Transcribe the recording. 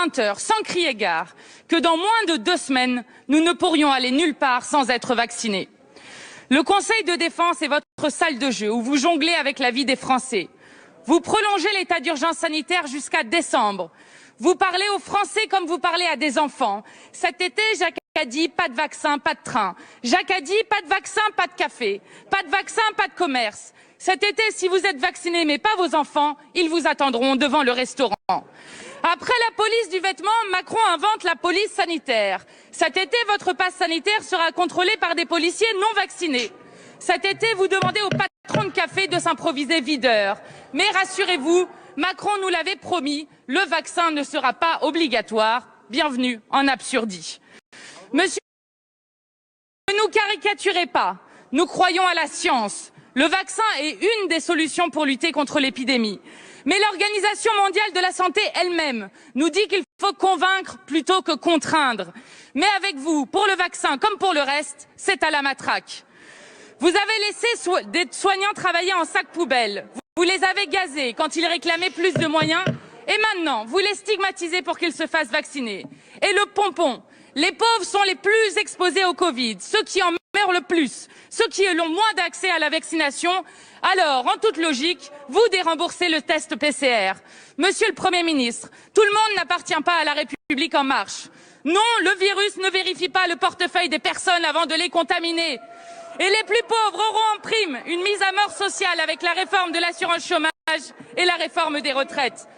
pointeur, sans crier gare, que dans moins de 2 semaines, nous ne pourrions aller nulle part sans être vaccinés. Le Conseil de défense est votre salle de jeu où vous jonglez avec la vie des Français. Vous prolongez l'état d'urgence sanitaire jusqu'à décembre. Vous parlez aux Français comme vous parlez à des enfants. Cet été, Jacques a dit pas de vaccin, pas de train. Jacques a dit pas de vaccin, pas de café. Pas de vaccin, pas de commerce. Cet été, si vous êtes vaccinés mais pas vos enfants, ils vous attendront devant le restaurant. Après la police du vêtement, Macron invente la police sanitaire. Cet été, votre passe sanitaire sera contrôlé par des policiers non vaccinés. Cet été, vous demandez au patron de café de s'improviser videur. Mais rassurez-vous, Macron nous l'avait promis, le vaccin ne sera pas obligatoire. Bienvenue en Absurdie. Monsieur, ne nous caricaturez pas. Nous croyons à la science. Le vaccin est une des solutions pour lutter contre l'épidémie. Mais l'Organisation mondiale de la santé elle-même nous dit qu'il faut convaincre plutôt que contraindre. Mais avec vous, pour le vaccin comme pour le reste, c'est à la matraque. Vous avez laissé des soignants travailler en sac poubelle. Vous les avez gazés quand ils réclamaient plus de moyens. Et maintenant, vous les stigmatisez pour qu'ils se fassent vacciner. Et le pompon, les pauvres sont les plus exposés au Covid, ceux qui en meurent le plus, ceux qui ont moins d'accès à la vaccination. Alors, en toute logique, vous déremboursez le test PCR. Monsieur le Premier ministre, tout le monde n'appartient pas à la République en marche. Non, le virus ne vérifie pas le portefeuille des personnes avant de les contaminer. Et les plus pauvres auront en prime une mise à mort sociale avec la réforme de l'assurance chômage et la réforme des retraites.